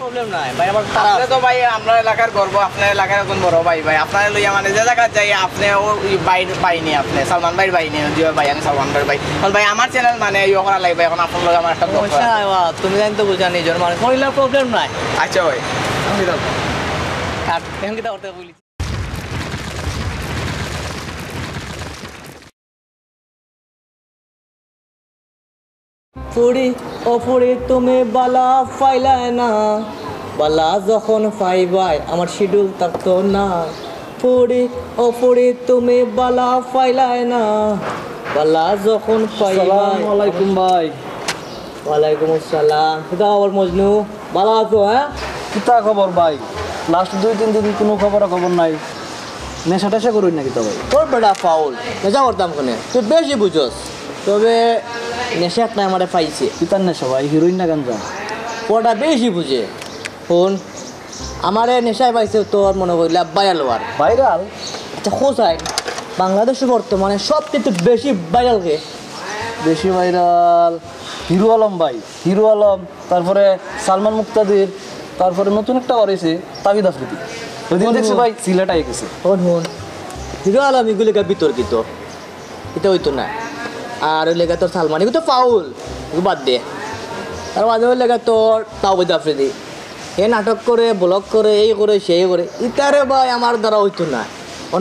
Problem নাই ভাই আমার আপনি তো ভাই আপনার এলাকার গর্ব আপনার এলাকার এখন বড় ভাই ভাই আপনার লইয়া মানে যে জায়গা যাই আপনি বাইনি আপনি সালমান ভাইয়ের বাইনি জিও ভাই আমি সালমান ভাইয়ের ভাই ভাই আমার চ্যানেল মানে ইয়ে করা লাগবে এখন আপনার লগে আমার একটা সমস্যা নাই বাবা তুমি জানি তো বুঝা নিজের মানে করিলার প্রবলেম নাই আচ্ছা ভাই আমি দাও থাক এখন কি করতে বলি ফুড়ি ও ফুড়ি তুমি বালা ফাইলায় না বালা যখন ফাইবাই আমার শিডিউল থাকতো না ফুড়ি ও ফুড়ি তুমি বালা ফাইলায় না বালা যখন ফাইবাই আসসালামু আলাইকুম ভাই। ওয়ালাইকুম আসসালাম কিতা খবর মজনু ভালো আছো হ্যাঁ কিতা খবর ভাই? লাস্ট 2-3 দিন কোনো খবর নাই। নেশা টেশা করুন নাকি তো ভাই? তোর বেটা ফাউল নেশা করতাম কোনে তুই বেশি বুঝোস তবে নেশা একটা আমার পাইছে কিতার নেশা ভাই? হিরোইন না গাঞ্জা? ওটা বেশি বুঝে শোন আমারে নেশায় পাইছে তোর মনে করিলা ভাইরাল হওয়ার ভাইরাল? আচ্ছা খোঁজাই বাংলাদেশে বর্তমানে সবচেয়ে বেশি ভাইরাল কে বেশি ভাইরাল হিরো আলম ভাই। হিরো আলম, তারপরে সালমান মুক্তাদির, তারপরে নতুন একটা করেছে তাবিদ আফ্রিদি। ওইদিন দেখছি ভাই সিলেট আই গেছে। শোন শোন হিরো আলম এগুলিকা বিতর্কিত এটা হইতো না আর ওই লেগা তোর সালমান এগুলো তো ফাউল এগুলো বাদ দে আর মাঝে ওই লেগা তোর তাবিদ আফ্রিদি এ নাটক করে ব্লগ করে এই করে সেই করে ইতারে ভাই আমার দ্বারা হইতো না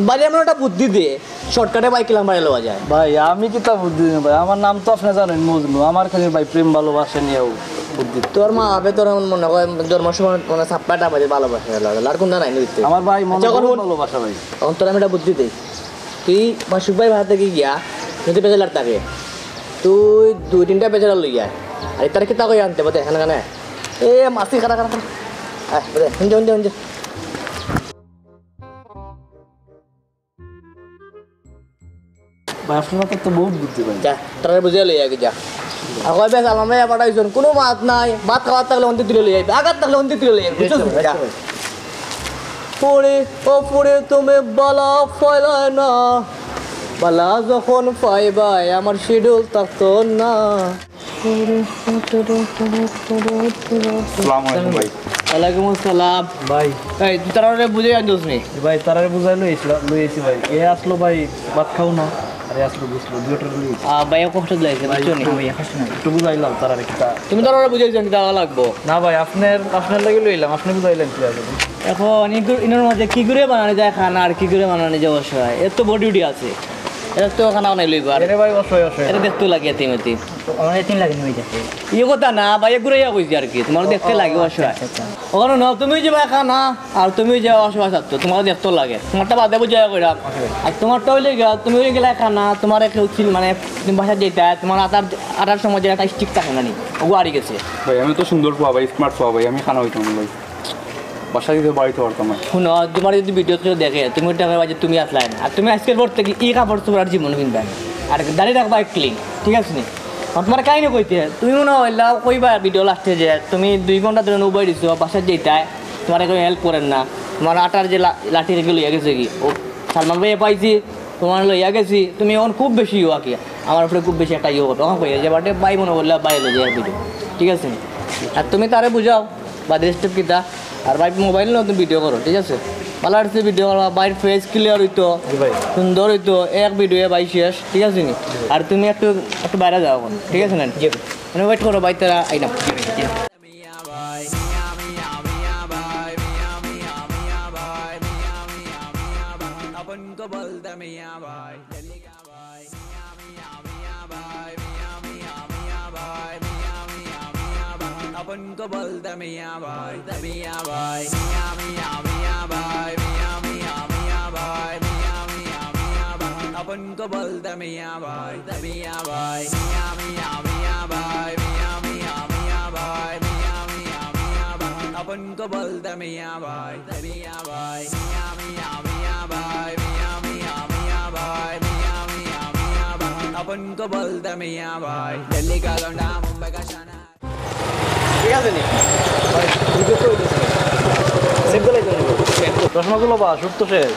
বাড়ি এমন একটা বুদ্ধি দিয়ে শর্টকাটে বাইক কিলাম বাইরে লওয়া যায় ভাই আমি কিতা বুদ্ধি দিই ভাই? আমার নাম তো আপনি জানেন মজনু। আমার কাছে ভাই প্রেম ভালোবাসা নিয়েও বুদ্ধি। তোর মা হবে তোর মনে হয় জন্মের সময় মানে ছাপ্পাটা বাজে ভালোবাসা লাগে আর কোনটা নাই নিতে আমার ভাই মনে হয় ভালোবাসা ভাই। তখন তোর আমি একটা বুদ্ধি দিই তুই মাসুক ভাই ভাড়া থেকে গিয়া যদি বেচালার থাকে তুই 2-3টা বেচারা লইয়া আর তার কি তা কই আনতে পারে এখানে কেন এ মাসি খারা খারা বুঝে শুনছে শুনছে শুনছে ভাই আপনার তো বহুত বুদ্ধি ভাই। যা তারা বুঝে লইয়া যা আর কয় বেশ আমার ভাই পাঠাইছেন কোনো মাত নাই ভাত খাওয়ার থাকলে অন্তে তুলে লইয়া আঘাত থাকলে অন্তে তুলে লইয়া বুঝছো পড়ে ও পড়ে তুমি বালা ফয়লায় না বালা যখন পাইবাই আমার শিডিউল থাকতো না ওয়ালাইকুম আসসালাম ভাই এই তুই তারা বুঝে আনছিস নি ভাই তারারে বুঝাই লইছি ভাই। এ আসলো ভাই ভাত খাও না, আরে আসলো বুঝলো দুটো লইছি ভাইয়া কষ্ট দিয়েছে বুঝছো নি একটু বুঝাইলাম তারারে কিতা। তুমি তারা বুঝাইছেন কি দেওয়া লাগবো না ভাই আপনার লাগে লইলাম, আপনি বুঝাইলেন কি আসলে। এখন ইনোর মাঝে কি করে বানানো যায় খানা আর কি করে বানানো যায় অসহায় এর তো বডি ডিউটি আছে এটা তো খানা বানাই লইব আর আরে ভাই অসহায় এটা দেখতে লাগে এতিমতি আমার তিন লাগে হয়ে যাচ্ছে। ইয়ে কথা না ভাই ঘুরে যা কইছি আর কি তোমার দেখতে লাগে অসহায় ওখানে না তুমি যে ভাই খানা আর তুমি যে অসহায় থাকতো তোমার দেখতে লাগে তোমারটা বাদে বুঝে কইরাম আর তোমারটা হইলে গা তুমি ওই গেলে খানা তোমার কেউ ছিল মানে তুমি বাসা যেটা তোমার আটার সময় যে একটা স্টিক থাকে না নি ও হারিয়ে গেছে ভাই আমি তো সুন্দর পাওয়া ভাই স্মার্ট পাওয়া ভাই আমি খানা হইতাম না ভাই বাসা দিতে বাড়িতে পারতাম না। শুনো তোমার যদি ভিডিও কেউ দেখে তুমি ওটা বাজে তুমি আসলাই না আর তুমি আজকের পর থেকে এই কাপড় তোমার জীবন কিনবে আর দাঁড়িয়ে রাখবা ক্লিন ঠিক আছে নি তোমার কাহিনী কইতে তুমি মনে হইলা কইবা ভিডিও লাস্টে যে তুমি 2 ঘন্টা ধরে নৌবাই দিছো বাসার যেটাই তোমার কেউ হেল্প করেন না তোমার আটার যে লাঠি রেখে লইয়া গেছে কি ও সালমান ভাইয়া পাইছি তোমার লইয়া গেছি তুমি এখন খুব বেশি ইয়া কি আমার উপরে খুব বেশি একটা ইয়ে করো তখন কইয়া যে বাটে বাই মনে করলে বাই লই যায় ভিডিও ঠিক আছে নি আর তুমি তারে বুঝাও বা স্টেপ কিতা আর ভাই মোবাইল না তুমি ভিডিও করো ঠিক আছে ভালো আসছে ভিডিও করবা বাইরের ফেস ক্লিয়ার হইতো সুন্দর হইতো এক ভিডিও বাই শেষ ঠিক আছে নি আর তুমি একটু বাইরে যাও এখন ঠিক আছে না মানে ওয়েট করো ভাই তারা আইনা अपन को बोलता मियाँ भाई मियाँ भाई मियाँ मियाँ मियाँ भाई मियाँ मियाँ मियाँ भाई मियाँ मियाँ मियाँ भाई अपन को बोलता मियाँ भाई मियाँ भाई मियाँ मियाँ मियाँ भाई मियाँ मियाँ मियाँ भाई मियाँ मियाँ मियाँ भाई अपन को बोलता मियाँ भाई मियाँ भाई मियाँ मियाँ मियाँ भाई मियाँ मियाँ मियाँ भाई मियाँ मियाँ मियाँ भाई अपन को बोलता मियाँ भाई दिल्ली का लौंडा मुंबई का शाना ঠিক আছে নি ভাই ভিডিও তো হইছে সেভ করে দিন প্রশ্নগুলো বা সত্য শেষ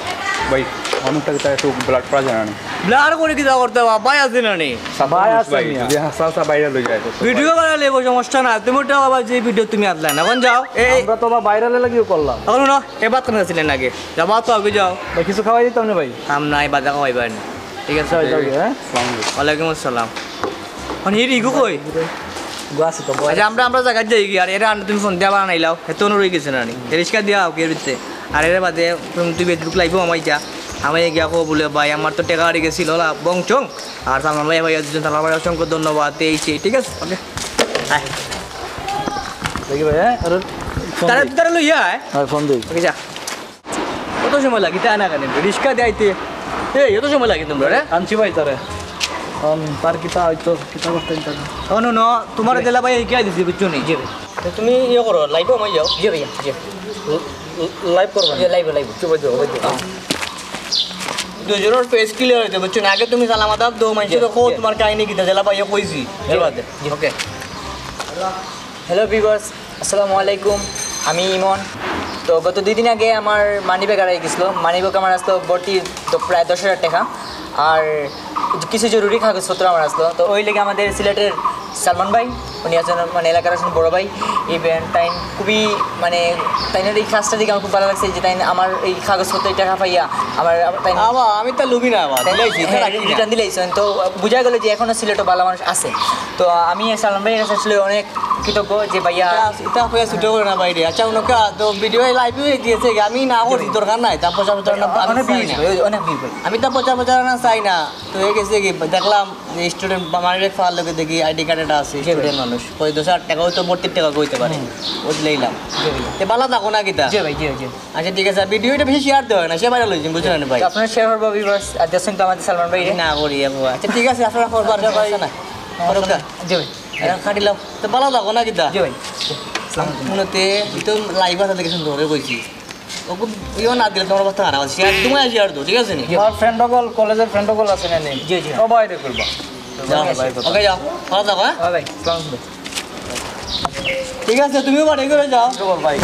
ভাই অনেকটা একটু ব্লাড প্রেশার জানা ব্লার করে কি করতে ভাই আছে না নি ভাই আছে ভাই মিয়া। যদি হাসা হাসা বাইরে লই যায় তো ভিডিও বানালে কোনো সমস্যা না তুমি ওটা আবার যে ভিডিও তুমি আসলে না এখন যাও এই আমরা তো বা ভাইরালে লাগিও করলাম এখন না এবার কেন ছিলেন আগে যাবো তো আগে যাও ভাই কিছু খাওয়াই দিতাম না ভাই আম নাই বাজা খাওয়াইবার না ঠিক আছে যাও হ্যাঁ ওয়ালাইকুম আসসালাম এখন হিরি ইগু কই গাছ তো আচ্ছা আমরা জায়গায় যাই কি আর এরা তুমি ফোন দিয়া বানাইলাও এত রয়ে গেছে না রিস্কা দিয়া হোক এর ভিতরে আর এর বাদে তুই ফেসবুক লাইভও আমাই যা আমি গিয়া কো বলে ভাই আমার তো টাকা হারিয়ে গেছিল বংচং আর সালমান ভাই ভাই দুজন সালমান ভাই অসংখ্য ধন্যবাদ এইছি ঠিক আছে ওকে দেখি ভাই হ্যাঁ আর তারা লইয়া ফোন দিই ওকে যা কত সময় লাগে তা না কেন রিস্কা দেয়াইতে এই এত সময় লাগে তোমরা রে আনছি ভাই তারে তার কিতা হয়তো কিতা করতেন তার নো নো তোমার দিলা ভাই কি দিছি বুঝছো নি জি ভাই তুমি ইয়ে করো লাইভও আমাই যাও জি ভাইয়া জি লাইভ করবেন লাইভ চুপ যাও দুজনের ফেস ক্লিয়ার হইতে বুঝছো না আগে তুমি সালাম আদাব দো মানছি তো তোমার কাহিনী কি দিলা ভাইয়া কইছি এর বাদে ওকে হ্যালো ভিউয়ার্স আসসালামু আলাইকুম আমি ইমন তো গত 2 দিন আগে আমার মানিব্যাগ হারিয়ে গেছিলো মানিব্যাগ আমার আসলো ভর্তি তো প্রায় 10,000 টাকা আর কিছু জরুরি কাগজপত্র আমার আসলো তো ওই লেগে আমাদের সিলেটের সালমান ভাই উনি আছেন মানে এলাকার আছেন বড় ভাই এই টাইম খুবই মানে তাইনের এই কাজটা দিকে আমার খুব ভালো লাগছে যে তাই আমার এই কাগজপত্রের টাকা পাইয়া আমার তাই আমি তো লুবি না আবার রিটার্ন দিলেইছেন তো বোঝা গেল যে এখনও সিলেটও ভালো মানুষ আছে তো আমি সালমান ভাইয়ের কাছে আসলে অনেক কৃতজ্ঞ যে ভাইয়া এটা হয়ে ছুটে করে না বাইরে আচ্ছা অনেক তো ভিডিও লাইভ হয়ে গিয়েছে আমি না করি দরকার নাই তা পয়সা পয়সা অনেক ভিড় অনেক ভিড় আমি তো পয়সা পয়সা না চাই না তো হয়ে গেছে কি দেখলাম যে স্টুডেন্ট মানিব্যাগ ফাল লোকে দেখি আইডি কার্ড এটা আছে স্টুডেন্ট মানুষ ওই 10,000 টাকা হয়তো 32 টাকা কইতে পারে বুঝলেইলাম তো ভালো থাকো না কিতা জি ভাই জি জি আচ্ছা ঠিক আছে ভিডিওটা বেশি শেয়ার দেওয়া না সে বাইরে লইছেন বুঝলেন ভাই আপনারা শেয়ার করবো ভিউয়ার্স আর দেখছেন তো আমাদের সালমান ভাই না করি আচ্ছা ঠিক আছে আপনারা খবর ভাই না জি ভাই খাটিলাম তো ভালো থাকো না কিতা জি ভাই মনেতে তো লাইভ আছে দেখেছেন ধরে কইছি ওকে ইও না দিলে তোমার কথা খারাপ আছে শেয়ার তুমি শেয়ার দাও ঠিক আছে নি আমার ফ্রেন্ড সকল কলেজের ফ্রেন্ড সকল আছে না জি জি সবাই রে করবা যাও ওকে যাও ভালো থাকো হ্যাঁ ভাই সালাম ঠিক আছে তুমিও বাড়ি করে যাও খবর ভাই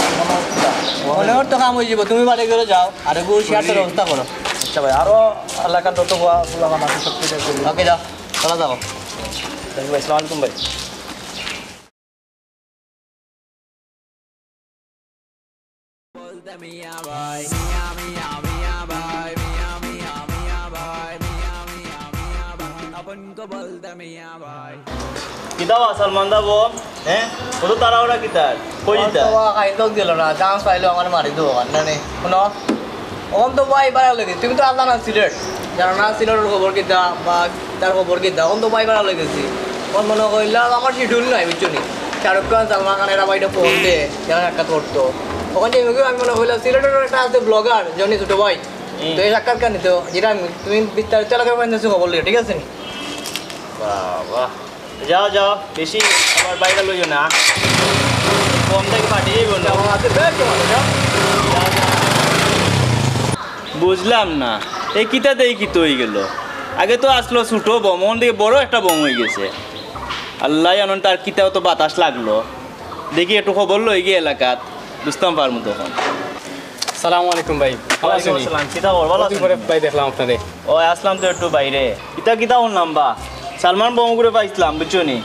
অনেক তো কাম হয়ে যাব তুমি বাড়ি করে যাও আর একটু শেয়ারের ব্যবস্থা করো আচ্ছা ভাই আরো এলাকার যত হওয়া ফুলাগান আছে সব কিছু করবো ওকে যাও ভালো থাকো ভাই আসসালামু আলাইকুম ভাই কিতা সালমান দা বো হ্যাঁ ও তো তারা ওরা কিতার কই দিতা খাইতেও দিল না চান্স পাইলো আমার মারি দেবো না নে শুনো ওখান তো ভাই বাড়া লেগে তুমি তো আলাদা না সিলেট জানো না সিলেটের খবর কিতা বা তার খবর কিতা ওখান তো ভাই বাড়া লেগেছি ওখান মনে করলাম আমার শিডিউল নাই বুঝছো নি শাহরুখ খান সালমান খান এরা বাইরে ফোন দে যেন একটা করতো ওখান থেকে আমি মনে করলাম সিলেটের একটা আছে ব্লগার জনি ছোটো ভাই তো এই সাক্ষাৎকার নিত যেটা তুমি বিস্তারিত এলাকার পাইতেছো খবর লেগে ঠিক আছে নি বাবা যাও যাও বেশি আবার বাইরে লইও না কম থেকে পাঠিয়ে যাইব না আছে বেশ তোমার যাও বুঝলাম না এই কিতাতে এই কিত হয়ে গেল আগে তো আসলো ছোটো বম ওখান থেকে বড় একটা বম হয়ে গেছে আল্লাহ জানেন তার কিতাও তো বাতাস লাগলো দেখি একটু খবর লই গিয়ে এলাকাত বুঝতাম পারমু তখন সালামু আলাইকুম ভাই ভালো আছেন আসসালাম কিতা খবর ভালো আছেন? পরে ভাই দেখলাম আপনাদের ও আসলাম তো একটু বাইরে কিতা শুনলাম বা সালমান বম করে পাইছিলাম বুঝছো নি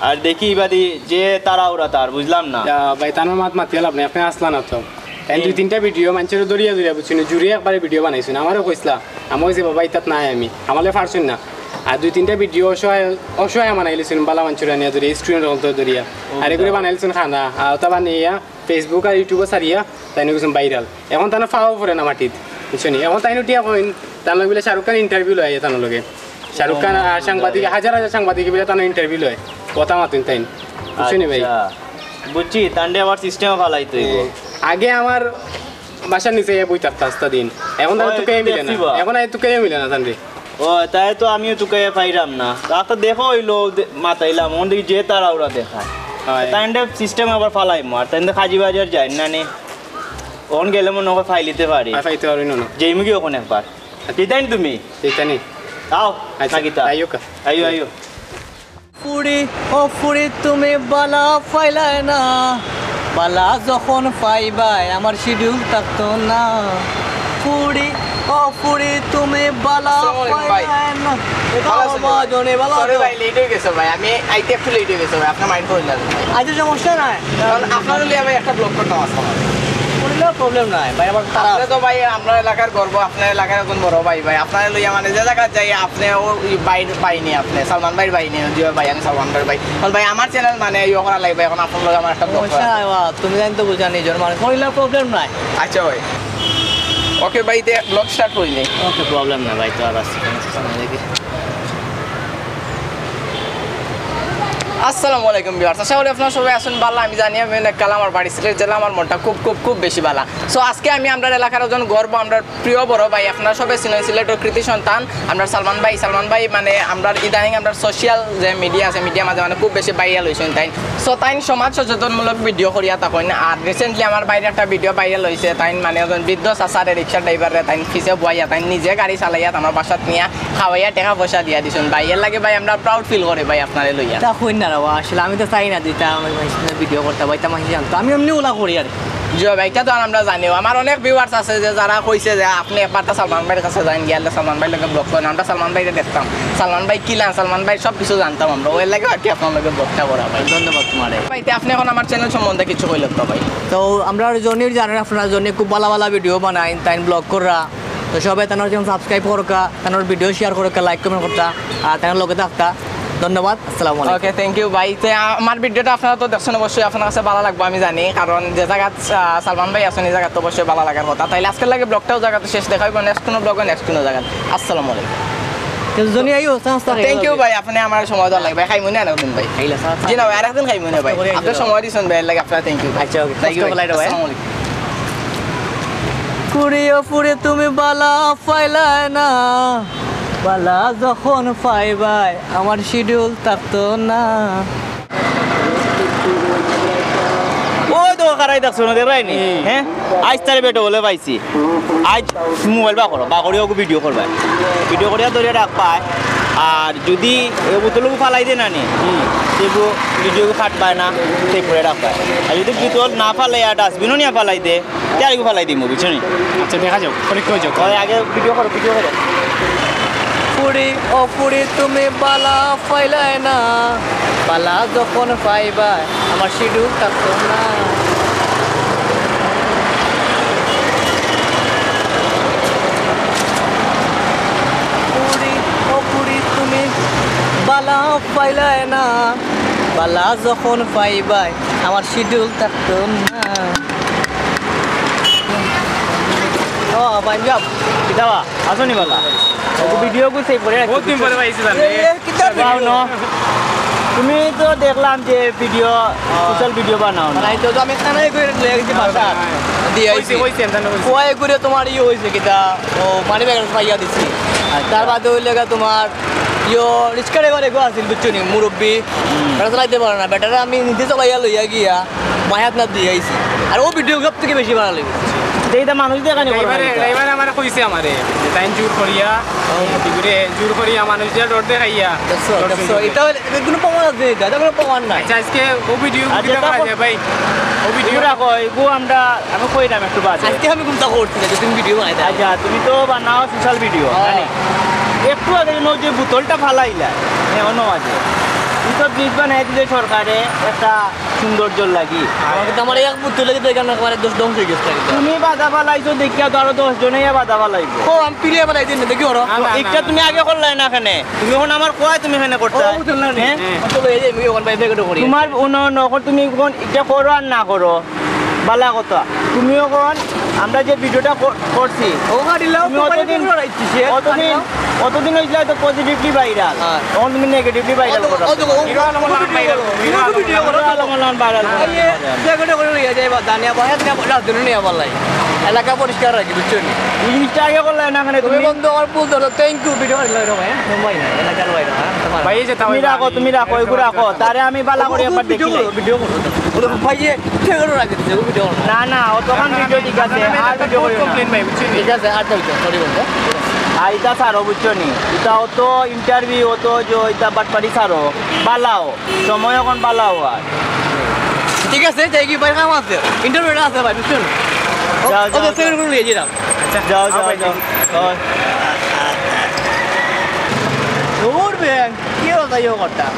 আর দেখি বাদি যে তারা ওরা তার বুঝলাম না ভাই তানোর মাত মাতি আপনি আপনি আসলাম না তো তাই 2-3টা ভিডিও মানুষের দরিয়া দরিয়া বুঝছেন জুড়িয়ে একবারে ভিডিও বানাইছেন আমারও কইসলা আমি কইছি বাবা ইতাত নাই আমি আমালে পারছেন না আর 2-3টা ভিডিও অসহায় বানাইলেছেন বালা মানুষের নিয়ে দরিয়া স্টুডেন্ট হল দরিয়া আর এগুলো বানাইলেছেন খানা আর তা বানিয়ে ফেসবুক আর ইউটিউবে সারিয়া তাই নিয়েছেন ভাইরাল এখন তানো ফাও পড়ে না মাটিত বুঝছেন এখন তাই টিয়া কইন তার লগে বলে শাহরুখ খান ইন্টারভিউ লয় তার লগে শাহরুখ খান আর সাংবাদিক হাজার হাজার সাংবাদিক বলে তার ইন্টারভিউ লয় কথা মাতুন তাই বুঝছেন ভাই আচ্ছা, বুঝছি তান্ডে আবার সিস্টেমে ফালাইতো আগে আমার বাসার নিচে বই থাকতো আস্তা দিন এখন তার তোকে মিলে না এখন আর তোকে মিলে না তান্ডে ও তাই তো আমিও তোকে পাইলাম না তাকে দেখো হইলো মাতাইলাম ওন দিকে যে তারা ওরা দেখায় তাইন্ডে সিস্টেম আবার ফালাই মার তাইন্ডে খাজি বাজার যায় না নে ওন গেলে মনে হয় ফাইলিতে পারি ফাইতে পারি না যেই মুখে ওখানে একবার দিতাই তুমি এইটা নেই আও আচ্ছা নাকিতা আইও কা আইও আইও ফুড়ি ও ফুড়ি তুমি বালা পাইলাই না বালা যখন পাইবাই আমার শিডিউল থাকতো না ফুড়ি ও ও ফুরি তুমি বালা আসসালামু আলাইকুম ভাই। পাইলা না এটা বাবা জনে বালা সরি ভাই লেট হয়ে গেছে ভাই আমি আইতে একটু লেট হয়ে গেছে ভাই আপনার মাইন্ড করলেন আজ সমস্যা নাই কারণ আপনার লিয়ে ভাই একটা ব্লগ করতাম আসলাম করলে প্রবলেম নাই ভাই আমার তারা আপনি তো ভাই আপনার এলাকার গর্ব আপনার এলাকার একজন বড় ভাই ভাই আপনার লইয়া মানে যে জায়গা যাই আপনি ও বাইনি আপনি সালমান ভাইয়ের বাইনি জিও ভাই আমি সালমান ভাইয়ের ভাই কারণ ভাই আমার চ্যানেল মানে ইয়ে করা লাগবে এখন আপনার লগে আমার একটা ব্লগ সমস্যা নাই বাবা তুমি জানি তো বুঝা নিজের মানে করলে প্রবলেম নাই আচ্ছা ভাই ওকে ভাই তে ব্লগ স্টার্ট করিনি ওকে প্রবলেম নাই ভাই তো আর আছে দেখি আসসালামু আলাইকুম ভিউয়ার্স আশা করি আপনারা সবাই আছেন ভালো আমি জানি আমি কাল আমার বাড়ি সিলেট জেলা আমার মনটা খুব খুব খুব বেশি ভালো সো আজকে আমি আমরা এলাকার একজন গর্ব আমরা প্রিয় বড় ভাই আপনারা সবাই চিনেন সিলেটের কৃতি সন্তান আমরা সালমান ভাই মানে আমরা ইদানিং আমরা সোশ্যাল যে মিডিয়া আছে মিডিয়া মাঝে মানে খুব বেশি ভাইরাল হয়েছেন তাই সো তাই সমাজ সচেতনমূলক ভিডিও করিয়া তখন আর রিসেন্টলি আমার বাইরে একটা ভিডিও ভাইরাল হয়েছে তাই মানে একজন বৃদ্ধ চাচারে রিক্সা ড্রাইভারে তাই ফিসে বয়াইয়া তাই নিজে গাড়ি চালাইয়া আমার বাসাত নিয়ে খাওয়াইয়া টাকা পয়সা দিয়া দিছেন ভাই এর লাগে ভাই আমরা প্রাউড ফিল করি ভাই আপনারে লইয়া তা কই না বাবা আসলে আমি তো চাই না দিতা আমার ভিডিও করতে ভাই তা মাহি জানতো আমি এমনি ওলা করি আর জিও ভাই এটা তো আমরা জানিও আমার অনেক ভিউয়ার্স আছে যে যারা কইছে যে আপনি একবার তো সালমান ভাইয়ের কাছে যান গিয়ে সালমান ভাইয়ের লগে ব্লগ করেন আমরা সালমান ভাইকে দেখতাম সালমান ভাই কিলান সালমান ভাই সব কিছু জানতাম আমরা ওই লাগে আর কি আপনার লগে ব্লগটা করা ভাই ধন্যবাদ তোমারে ভাই আপনি এখন আমার চ্যানেল সম্বন্ধে কিছু কইলেন তো ভাই তো আমরা জনের জানেন আপনারা জন্য খুব ভালো ভালো ভিডিও বানাই তাই ব্লগ করা তো সবাই তানোর যেমন সাবস্ক্রাইব করকা তানোর ভিডিও শেয়ার করকা লাইক কমেন্ট করতা আর তানোর লগে থাকতা ধন্যবাদ আসসালামু আলাইকুম ওকে থ্যাংক ইউ ভাই তো আমার ভিডিওটা আপনারা তো দেখছেন অবশ্যই আপনার কাছে ভালো লাগবে আমি জানি কারণ যে জায়গা সালমান ভাই আছেন এই জায়গা তো অবশ্যই ভালো লাগার কথা তাইলে আজকের লাগে ব্লগটাও জায়গাতে শেষ দেখা হইব নেক্সট কোনো ব্লগে নেক্সট কোনো জায়গা আসসালামু আলাইকুম তো জনি আইও সংস্থা থ্যাংক ইউ ভাই আপনি আমার সময় দেওয়ার লাগবে খাইমু না একদিন ভাই খাইলা জি না ভাই আরেকদিন খাইমু না ভাই আপনি সময় দিয়েছেন ভাই এর লাগে আপনার থ্যাংক ইউ আচ্ছা ওকে থ্যাংক ইউ ভাই আসসালামু আলাইকুম কুড়িও ফুরে তুমি বালা পাইলাই না বালা যখন পাইবাই আমার শিডিউল থাকতো না ওই তো কারাই দেখছো না দেখাইনি হ্যাঁ আজ তারে বেটো বলে পাইছি আজ মোবাইল বা করিও ভিডিও করবা ভিডিও করিয়া ধরিয়া রাখ পায় আর যদি এই বোতলও ফালাই দে না নি সেগুলো ভিডিও ফাটবায় না সেই করে রাখ পায় আর যদি বোতল না ফালাই আর ডাস্টবিনও নিয়ে ফালাই দে তারিখও ফালাই দিই বুঝছো নি আচ্ছা দেখা যাও পরীক্ষা হয়ে যাও আগে ভিডিও করো ফুড়ি ও ফুড়ি তুমি বালা পাইলাই না বালা যখন পাইবাই আমার শিডিউল থাকতো না ফুড়ি ও ফুড়ি তুমি বালা পাইলাই না বালা যখন পাইবাই আমার শিডিউল থাকতো না ও পাঞ্জাব কিতাবা আসো নি বলা ভিডিও কো সেভ করে বহুত দিন পরে পাইছি জানি বাও ন তুমি তো দেখলাম যে ভিডিও সোশ্যাল ভিডিও বানাও না নাই তো আমি কানাই করে লয়ে গেছি বাসা দিয়ে আইছি হইছে এন্ড কোয়াই করে তোমার ইয়ে হইছে কিটা ও মানি ব্যাগ পাইয়া দিছি আর তার বাদে হইলেগা তোমার ইয়ো রিক্সা ড্রাইভার এগো আছিল বুঝছনি মুরব্বি গাড়ি চালাইতে পারে না বেটারা আমি নিজে চালাইয়া লইয়া গিয়া মায়াত না দিয়ে আইছি আর ও ভিডিও সব থেকে বেশি ভালো লাগে এইটা মানুষ দেখানি ড্রাইভার আমার কইছে আমারে যে তাই জোর করিয়া দিগুরে জোর করিয়া মানুষ দিয়া ডর দেখাইয়া দেখছো এটা কোনো প্রমাণ আছে এটা কোনো প্রমাণ নাই আচ্ছা আজকে ও ভিডিও আচ্ছা, দিতে পারে ভাই ও ভিডিও রাখো এগো আমরা আমি কইলাম একটু বাজে আজকে আমি কোনটা করছি যে তুমি ভিডিও বানাইতে আচ্ছা তুমি তো বানাও সোশ্যাল ভিডিও জানি একটু আগে যে বোতলটা ফালাইলা এমন মাঝে তো ব্রিজ বানাই দিলে সরকারে একটা সৌন্দর্য লাগি আমাকে তো আমার এক বুদ্ধি লাগে দেখে না আমার দোষ ধ্বংস হয়ে গেছে তুমি বাধা ফালাইছো দেখিয়া তো আরো 10 জনেই বাধা ফালাইবো ও আমি পিরিয়া বানাই দিন দেখি ওরা একটা তুমি আগে করলাই না এখানে তুমি এখন আমার কয় তুমি এখানে করতে হ্যাঁ তো এই যে আমি ওখান বাইরে করি তোমার নকর তুমি কোন এটা করো আর না করো বালা কথা তুমি এখন আমরা যে ভিডিওটা করছি ও গাড়িলাও অতদিন অতদিন হয়েছিল তো পজিটিভলি ভাইরাল তখন তুমি নেগেটিভলি ভাইরাল করো এলাকা পরিষ্কার রাখি বুঝছো জিনিসটা আগে করলে না এখানে তুমি বন্ধু আমার ভুল ধরো থ্যাংক ইউ ভিডিও এলাকার বাইরে ভাই এই যে তুমি রাখো এগুলো রাখো তারে আমি বালা করে একবার দেখিলে ভিডিও করো ভাই ঠিক করে রাখি ভিডিও না না ও তখন ভিডিও ঠিক আছে আর ভিডিও কমপ্লেন ভাই বুঝছি ঠিক আছে আর তো সরি বন্ধু আইতা ছাড়ো বুঝছো নি এটা তো ইন্টারভিউ তো যে এটা বাটপাড়ি ছাড়ো বালাও সময় এখন বালাও আর ঠিক আছে যাই কি ভাই কাম আছে ইন্টারভিউ আছে ভাই বুঝছো যাও, যাও, যাও যাও। যাও যাও যাও যাও দূর ব্যাং কি কথা ইয়ে করতাম